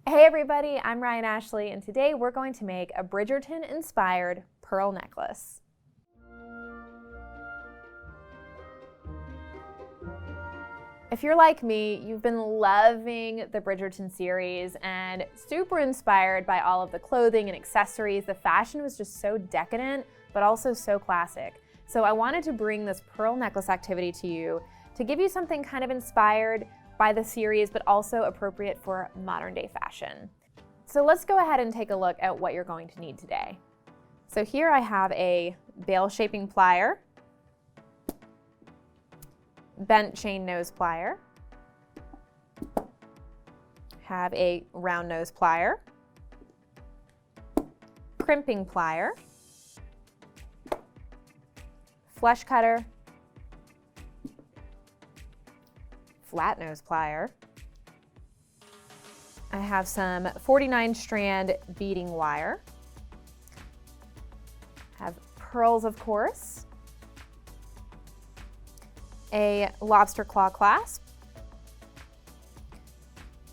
Hey everybody, I'm Ryan-Ashely, and today we're going to make a Bridgerton-inspired pearl necklace. If you're like me, you've been loving the Bridgerton series and super inspired by all of the clothing and accessories. The fashion was just so decadent, but also so classic. So I wanted to bring this pearl necklace activity to you to give you something kind of inspired by the series, but also appropriate for modern day fashion. So let's go ahead and take a look at what you're going to need today. So here I have a bail shaping plier, bent chain nose plier, have a round nose plier, crimping plier, flesh cutter, flat nose plier. I have some 49 strand beading wire. I have pearls, of course. A lobster claw clasp.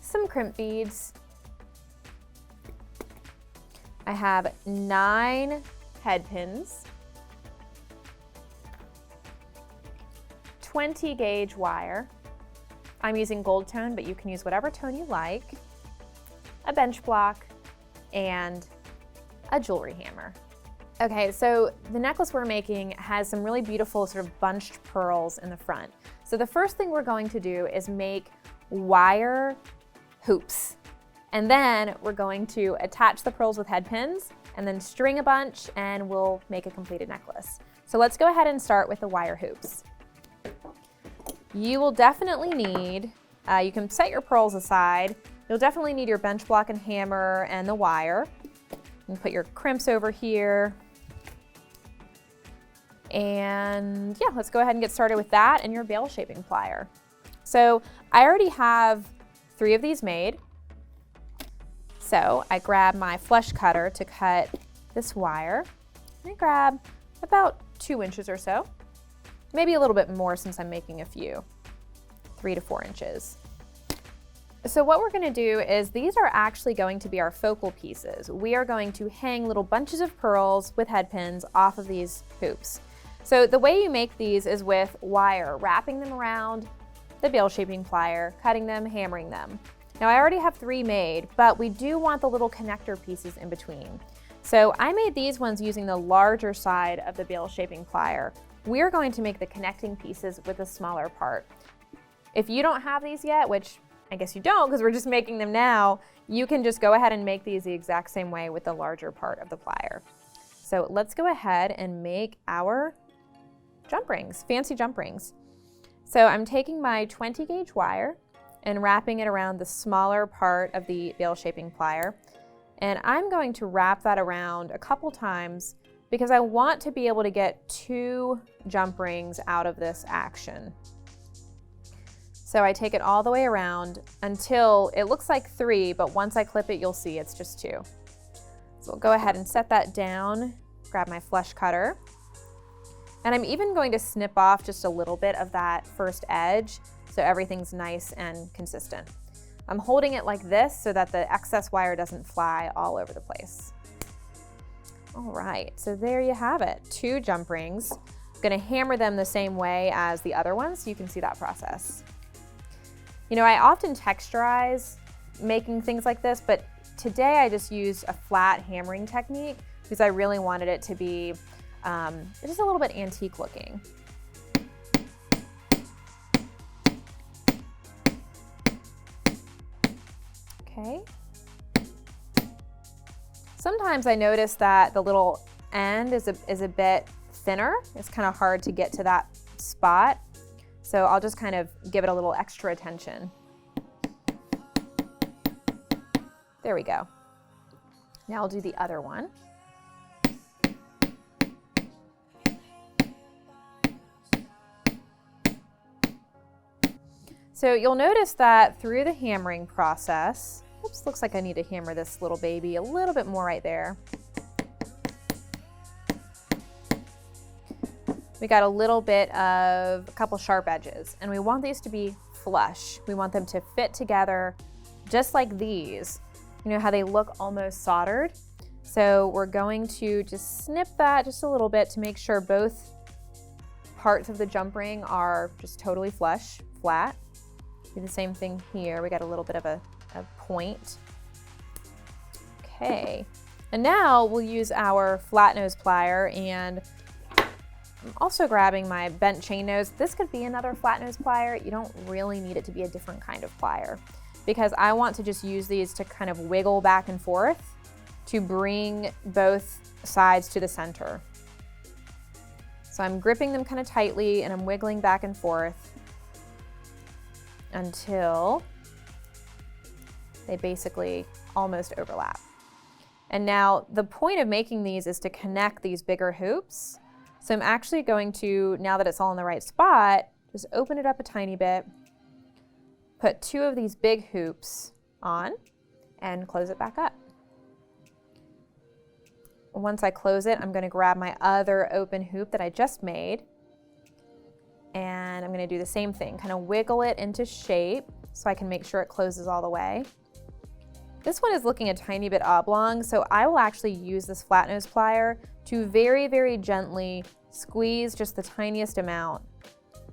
Some crimp beads. I have 9 head pins. 20 gauge wire. I'm using gold tone, but you can use whatever tone you like, a bench block, and a jewelry hammer. Okay, so the necklace we're making has some really beautiful sort of bunched pearls in the front. So the first thing we're going to do is make wire hoops. And then we're going to attach the pearls with head pins and then string a bunch and we'll make a completed necklace. So let's go ahead and start with the wire hoops. You will definitely need, you can set your pearls aside. You'll definitely need your bench block and hammer and the wire. And put your crimps over here. And yeah, let's go ahead and get started with that and your bail shaping plier. So I already have 3 of these made. So I grab my flesh cutter to cut this wire. And I grab about 2 inches or so. Maybe a little bit more since I'm making a few, 3 to 4 inches. So what we're gonna do is these are actually going to be our focal pieces. We are going to hang little bunches of pearls with head pins off of these hoops. So the way you make these is with wire, wrapping them around the bail shaping plier, cutting them, hammering them. Now I already have 3 made, but we do want the little connector pieces in between. So I made these ones using the larger side of the bail shaping plier. We're going to make the connecting pieces with a smaller part. If you don't have these yet, which I guess you don't because we're just making them now, you can just go ahead and make these the exact same way with the larger part of the plier. So let's go ahead and make our jump rings, fancy jump rings. So I'm taking my 20 gauge wire and wrapping it around the smaller part of the bail shaping plier. And I'm going to wrap that around a couple times because I want to be able to get 2 jump rings out of this action. So I take it all the way around until it looks like 3, but once I clip it, you'll see it's just 2. So we'll go ahead and set that down, grab my flesh cutter. And I'm even going to snip off just a little bit of that first edge so everything's nice and consistent. I'm holding it like this so that the excess wire doesn't fly all over the place. All right, so there you have it, 2 jump rings. I'm gonna hammer them the same way as the other ones so you can see that process. You know, I often texturize making things like this, but today I just used a flat hammering technique because I really wanted it to be just a little bit antique looking. Okay. Sometimes I notice that the little end is a bit thinner. It's kind of hard to get to that spot. So I'll just kind of give it a little extra attention. There we go. Now I'll do the other one. So you'll notice that through the hammering process, oops, looks like I need to hammer this little baby a little bit more right there. We got a little bit of a couple sharp edges, and we want these to be flush. We want them to fit together just like these, You know how they look almost soldered? So we're going to just snip that just a little bit to make sure both parts of the jump ring are just totally flush, flat. Do the same thing here. We got a little bit of a point. Okay, and now we'll use our flat nose plier, and I'm also grabbing my bent chain nose. This could be another flat nose plier. You don't really need it to be a different kind of plier, because I want to just use these to kind of wiggle back and forth to bring both sides to the center. So I'm gripping them kind of tightly and I'm wiggling back and forth until they basically almost overlap. And now the point of making these is to connect these bigger hoops. So I'm actually going to, now that it's all in the right spot, just open it up a tiny bit, put 2 of these big hoops on, and close it back up. Once I close it, I'm going to grab my other open hoop that I just made, and I'm going to do the same thing, kind of wiggle it into shape so I can make sure it closes all the way. This one is looking a tiny bit oblong, so I will actually use this flat nose plier to very, very gently squeeze just the tiniest amount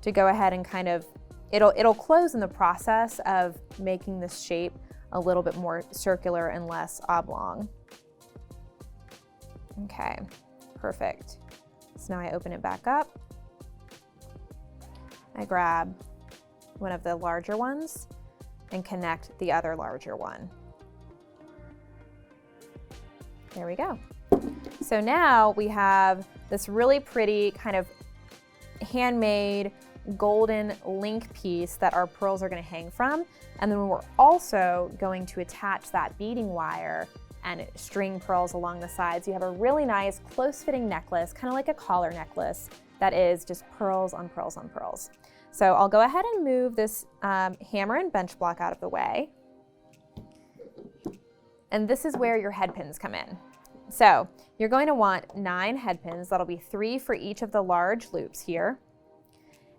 to go ahead and kind of, it'll close in the process of making this shape a little bit more circular and less oblong. Okay, perfect. So now I open it back up. I grab one of the larger ones and connect the other larger one. There we go. So now we have this really pretty kind of handmade golden link piece that our pearls are going to hang from. And then we're also going to attach that beading wire and string pearls along the sides. You have a really nice close-fitting necklace, kind of like a collar necklace, that is just pearls on pearls on pearls. So I'll go ahead and move this hammer and bench block out of the way. And this is where your head pins come in. So you're going to want 9 head pins. That'll be 3 for each of the large loops here.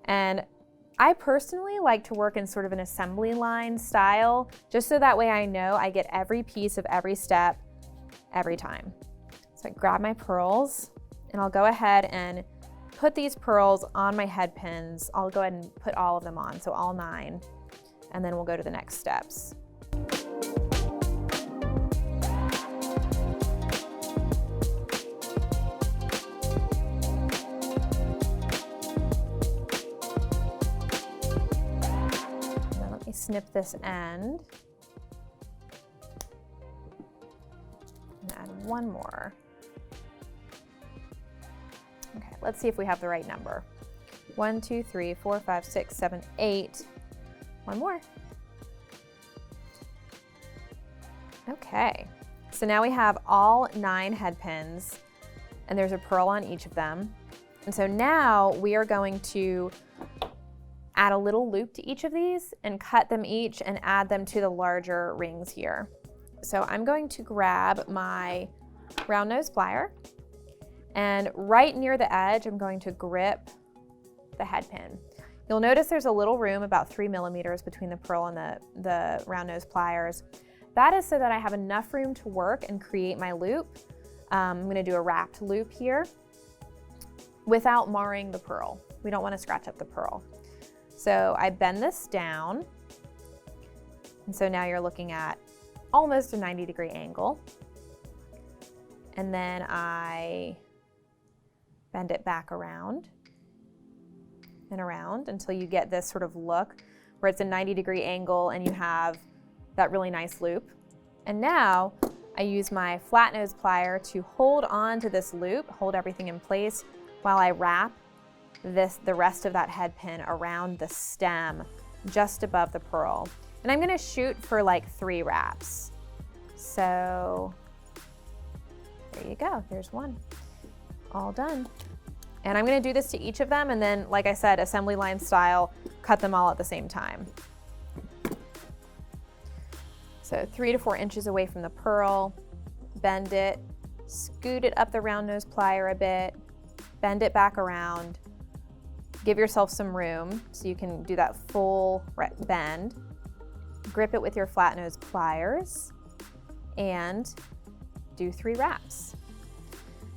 And I personally like to work in sort of an assembly line style, just so that way I know I get every piece of every step every time. So I grab my pearls and I'll go ahead and put these pearls on my head pins. I'll go ahead and put all of them on, so all 9, and then we'll go to the next steps. Snip this end and add one more. Okay, let's see if we have the right number. 1, 2, 3, 4, 5, 6, 7, 8. One more. Okay, so now we have all 9 head pins and there's a pearl on each of them. And so now we are going to add a little loop to each of these and cut them each and add them to the larger rings here. So I'm going to grab my round nose plier, and right near the edge I'm going to grip the head pin. You'll notice there's a little room, about 3 millimeters, between the pearl and the round nose pliers. That is so that I have enough room to work and create my loop. I'm going to do a wrapped loop here without marring the pearl. We don't want to scratch up the pearl. So I bend this down, and so now you're looking at almost a 90-degree angle. And then I bend it back around and around until you get this sort of look where it's a 90-degree angle and you have that really nice loop. And now I use my flat nose plier to hold on to this loop, hold everything in place while I wrap the rest of that head pin around the stem just above the pearl. And I'm going to shoot for like 3 wraps. So there you go, there's one. All done. And I'm going to do this to each of them, and then, like I said, assembly line style, cut them all at the same time. So 3 to 4 inches away from the pearl, bend it, scoot it up the round nose plier a bit, bend it back around. Give yourself some room so you can do that full bend. Grip it with your flat nose pliers and do 3 wraps.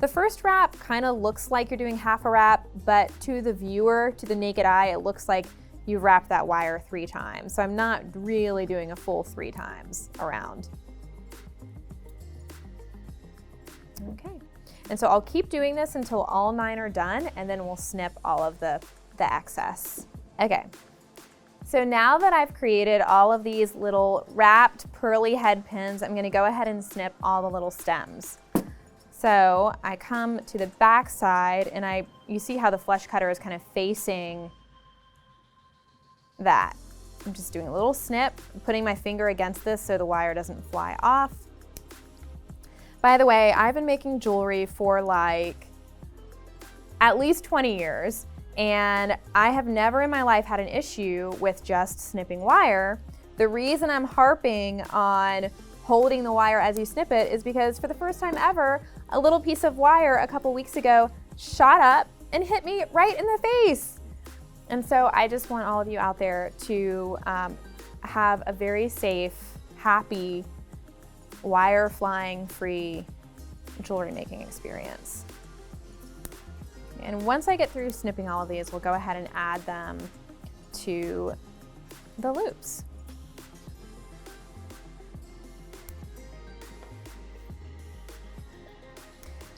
The first wrap kind of looks like you're doing half a wrap, but to the viewer, to the naked eye, it looks like you wrapped that wire 3 times. So I'm not really doing a full 3 times around. Okay, and so I'll keep doing this until all 9 are done, and then we'll snip all of the excess. Okay, so now that I've created all of these little wrapped pearly head pins, I'm gonna go ahead and snip all the little stems. So I come to the back side, and you see how the flesh cutter is kind of facing that. I'm just doing a little snip, putting my finger against this so the wire doesn't fly off. By the way, I've been making jewelry for like at least 20 years, and I have never in my life had an issue with just snipping wire. The reason I'm harping on holding the wire as you snip it is because for the first time ever, a little piece of wire a couple weeks ago shot up and hit me right in the face. And so I just want all of you out there to have a very safe, happy, wire flying free jewelry making experience. And once I get through snipping all of these, we'll go ahead and add them to the loops.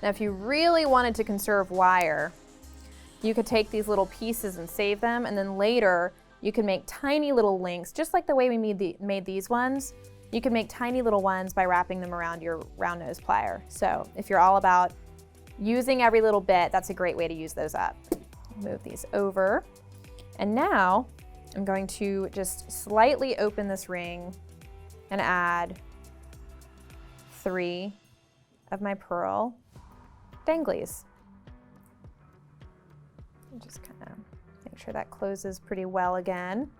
Now, if you really wanted to conserve wire, you could take these little pieces and save them, and then later you can make tiny little links, just like the way we made these ones. You can make tiny little ones by wrapping them around your round nose plier. So if you're all about using every little bit, that's a great way to use those up. Move these over. And now I'm going to just slightly open this ring and add 3 of my pearl danglies. Just kind of make sure that closes pretty well again.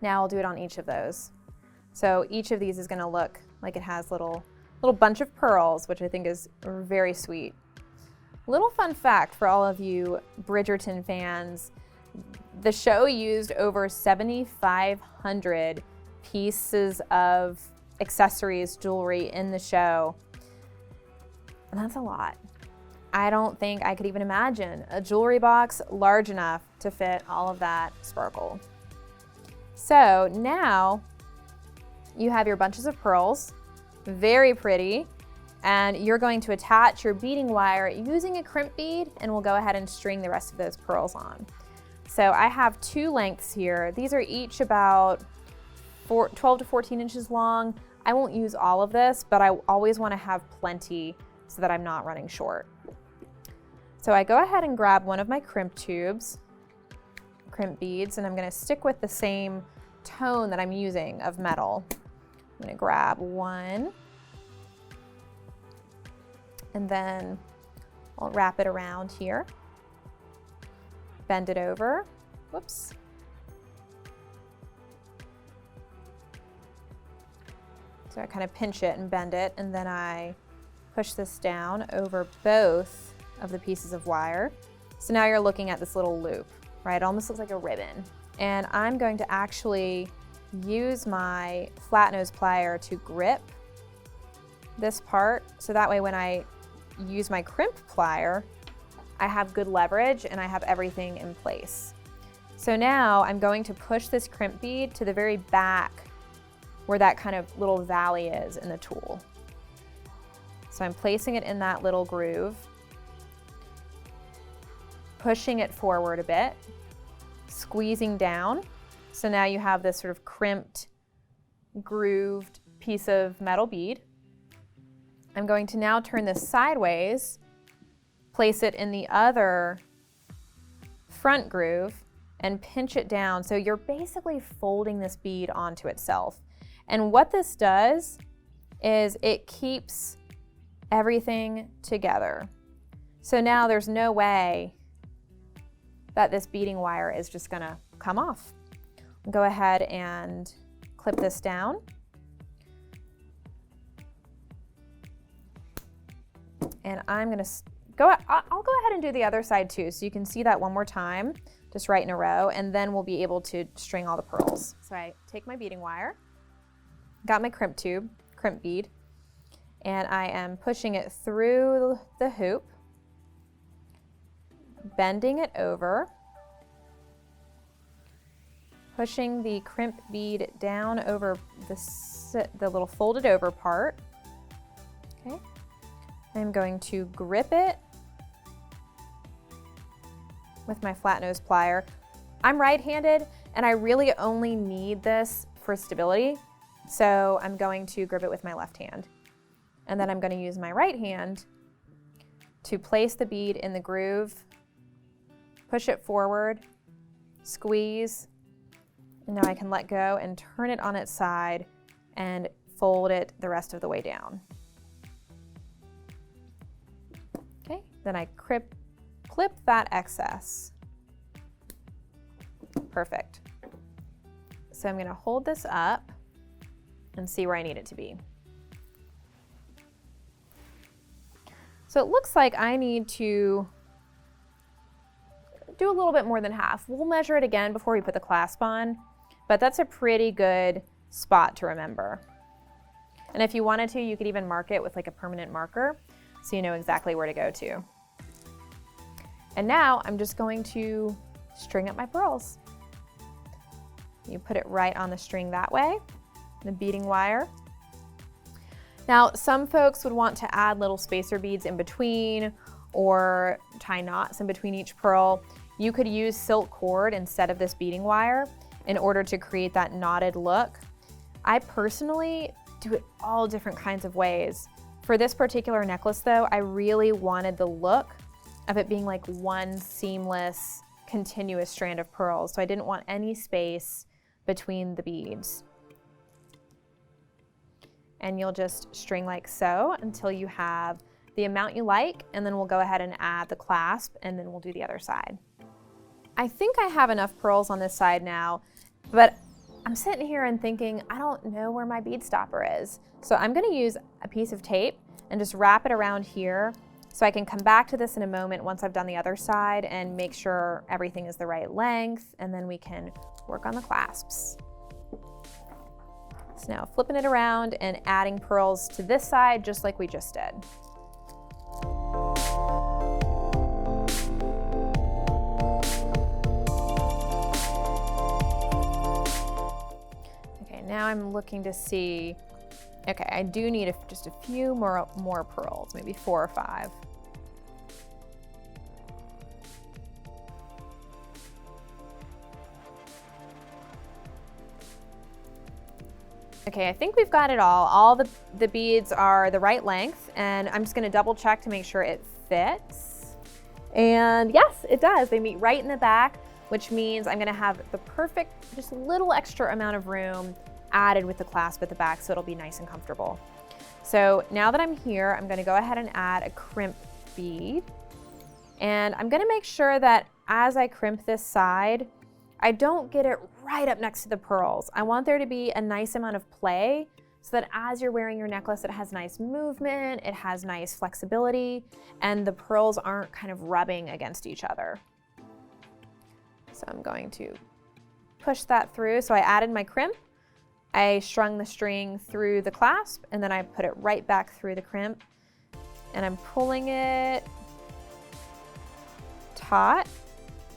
Now I'll do it on each of those. So each of these is going to look like it has little bunch of pearls, which I think is very sweet. Little fun fact for all of you Bridgerton fans, the show used over 7,500 pieces of accessories, jewelry in the show. And that's a lot. I don't think I could even imagine a jewelry box large enough to fit all of that sparkle. So now you have your bunches of pearls, very pretty, and you're going to attach your beading wire using a crimp bead, and we'll go ahead and string the rest of those pearls on. So I have 2 lengths here. These are each about 12 to 14 inches long. I won't use all of this, but I always want to have plenty so that I'm not running short. So I go ahead and grab one of my crimp tubes, crimp beads, and I'm going to stick with the same tone that I'm using of metal. I'm going to grab one, and then I'll wrap it around here, bend it over, whoops. So I kind of pinch it and bend it, and then I push this down over both of the pieces of wire. So now you're looking at this little loop, right? It almost looks like a ribbon. And I'm going to actually use my flat nose plier to grip this part, so that way when I use my crimp plier, I have good leverage and I have everything in place. So now I'm going to push this crimp bead to the very back where that kind of little valley is in the tool. So I'm placing it in that little groove, pushing it forward a bit, squeezing down. So now you have this sort of crimped, grooved piece of metal bead. I'm going to now turn this sideways, place it in the other front groove, and pinch it down. So you're basically folding this bead onto itself. And what this does is it keeps everything together. So now there's no way that this beading wire is just gonna come off. Go ahead and clip this down. And I'm gonna I'll go ahead and do the other side too, so you can see that one more time, just right in a row, and then we'll be able to string all the pearls. So I take my beading wire, got my crimp tube, crimp bead, and I am pushing it through the hoop, bending it over, pushing the crimp bead down over the little folded over part. Okay, I'm going to grip it with my flat nose plier. I'm right-handed and I really only need this for stability, so I'm going to grip it with my left hand. And then I'm going to use my right hand to place the bead in the groove, push it forward, squeeze, and now I can let go and turn it on its side and fold it the rest of the way down. Okay, then I clip that excess. Perfect. So I'm going to hold this up and see where I need it to be. So it looks like I need to do a little bit more than half. We'll measure it again before we put the clasp on, but that's a pretty good spot to remember. And if you wanted to, you could even mark it with like a permanent marker so you know exactly where to go to. And now I'm just going to string up my pearls. You put it right on the string that way, the beading wire. Now, some folks would want to add little spacer beads in between or tie knots in between each pearl. You could use silk cord instead of this beading wire in order to create that knotted look. I personally do it all different kinds of ways. For this particular necklace though, I really wanted the look of it being like one seamless, continuous strand of pearls. So I didn't want any space between the beads. And you'll just string like so until you have the amount you like, and then we'll go ahead and add the clasp, and then we'll do the other side. I think I have enough pearls on this side now, but I'm sitting here and thinking, I don't know where my bead stopper is. So I'm gonna use a piece of tape and just wrap it around here so I can come back to this in a moment once I've done the other side and make sure everything is the right length, and then we can work on the clasps. So now flipping it around and adding pearls to this side just like we just did. Okay, now I'm looking to see, okay, I do need just a few more pearls, maybe 4 or 5. Okay, I think we've got it all. All the beads are the right length, and I'm just gonna double check to make sure it fits. And yes, it does. They meet right in the back, which means I'm gonna have the perfect, just a little extra amount of room added with the clasp at the back, so it'll be nice and comfortable. So now that I'm here, I'm gonna go ahead and add a crimp bead. And I'm gonna make sure that as I crimp this side, I don't get it right up next to the pearls. I want there to be a nice amount of play so that as you're wearing your necklace, it has nice movement, it has nice flexibility, and the pearls aren't kind of rubbing against each other. So I'm going to push that through. So I added my crimp, I strung the string through the clasp, and then I put it right back through the crimp, and I'm pulling it taut.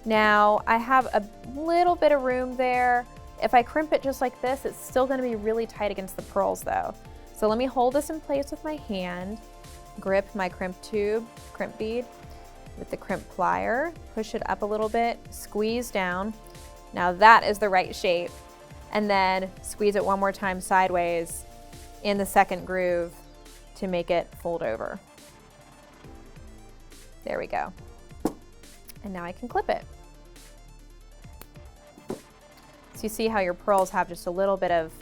Now I have a little bit of room there. If I crimp it just like this, it's still gonna be really tight against the pearls though. So let me hold this in place with my hand, grip my crimp tube, crimp bead with the crimp plier, push it up a little bit, squeeze down. Now that is the right shape. And then squeeze it one more time sideways in the second groove to make it fold over. There we go. And now I can clip it. So you see how your pearls have just a little bit of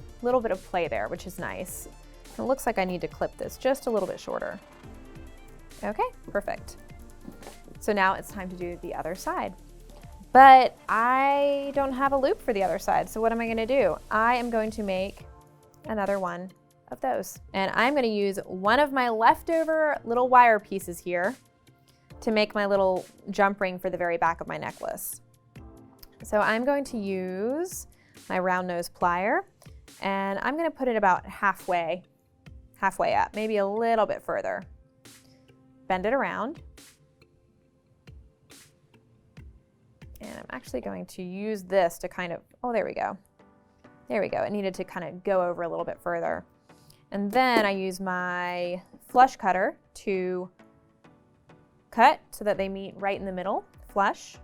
play there, which is nice. It looks like I need to clip this just a little bit shorter. Okay, perfect. So now it's time to do the other side. But I don't have a loop for the other side, so what am I gonna do? I am going to make another one of those. And I'm gonna use one of my leftover little wire pieces here to make my little jump ring for the very back of my necklace. So I'm going to use my round nose plier, and I'm gonna put it about halfway halfway up, maybe a little bit further. Bend it around. And I'm actually going to use this to kind of, oh, there we go. There we go. It needed to kind of go over a little bit further. And then I use my flush cutter to cut so that they meet right in the middle, flush.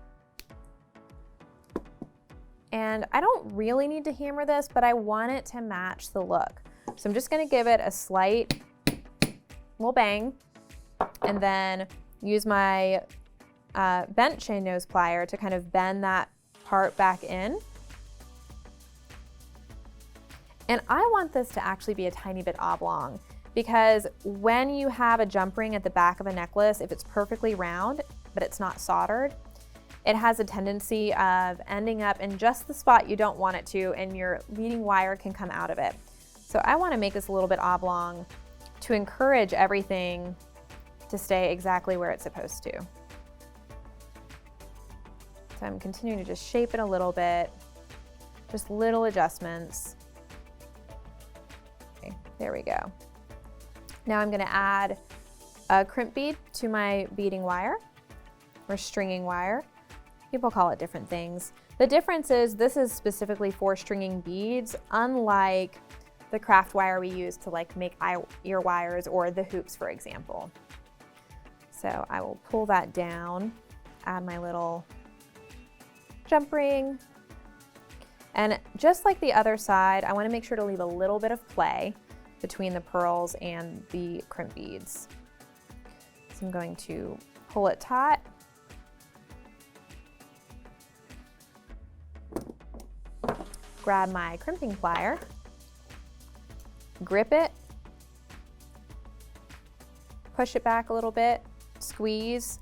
And I don't really need to hammer this, but I want it to match the look. So I'm just gonna give it a slight little bang, and then use my bent chain nose plier to kind of bend that part back in. And I want this to actually be a tiny bit oblong, because when you have a jump ring at the back of a necklace, if it's perfectly round, but it's not soldered, it has a tendency of ending up in just the spot you don't want it to, and your leading wire can come out of it. So I want to make this a little bit oblong to encourage everything to stay exactly where it's supposed to. So I'm continuing to just shape it a little bit, just little adjustments. Okay, there we go. Now I'm going to add a crimp bead to my beading wire, or stringing wire. People call it different things. The difference is this is specifically for stringing beads, unlike the craft wire we use to like make ear wires or the hoops, for example. So I will pull that down, add my little jump ring. And just like the other side, I want to make sure to leave a little bit of play between the pearls and the crimp beads. So I'm going to pull it taut. Grab my crimping plier, grip it, push it back a little bit, squeeze,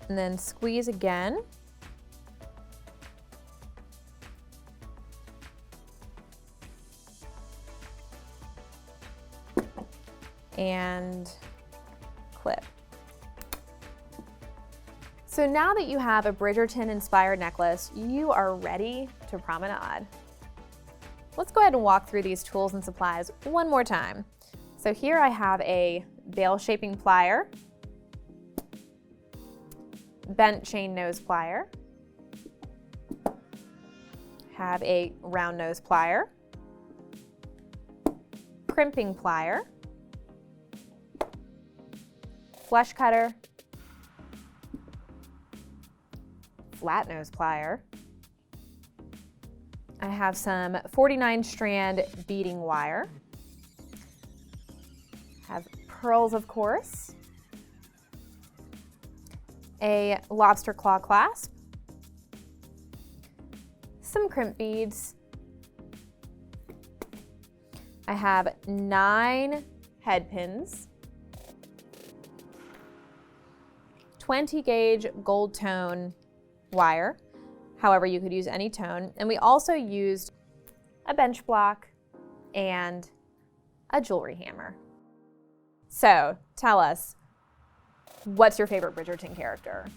and then squeeze again. And clip. So now that you have a Bridgerton inspired necklace, you are ready to promenade. Let's go ahead and walk through these tools and supplies one more time. So here I have a bail shaping plier, bent chain nose plier, have a round nose plier, crimping plier, flush cutter, flat nose plier. I have some 49 strand beading wire. Have pearls, of course. A lobster claw clasp. Some crimp beads. I have 9 head pins. 20 gauge gold tone wire. However, you could use any tone. And we also used a bench block and a jewelry hammer. So tell us, what's your favorite Bridgerton character?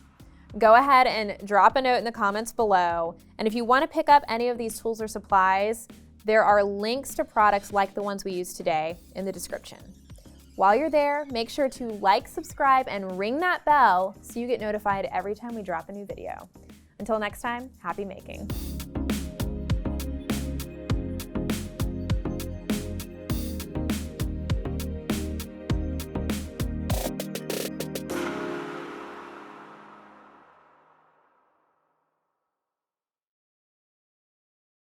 Go ahead and drop a note in the comments below. And if you want to pick up any of these tools or supplies, there are links to products like the ones we used today in the description. While you're there, make sure to like, subscribe, and ring that bell so you get notified every time we drop a new video. Until next time, happy making.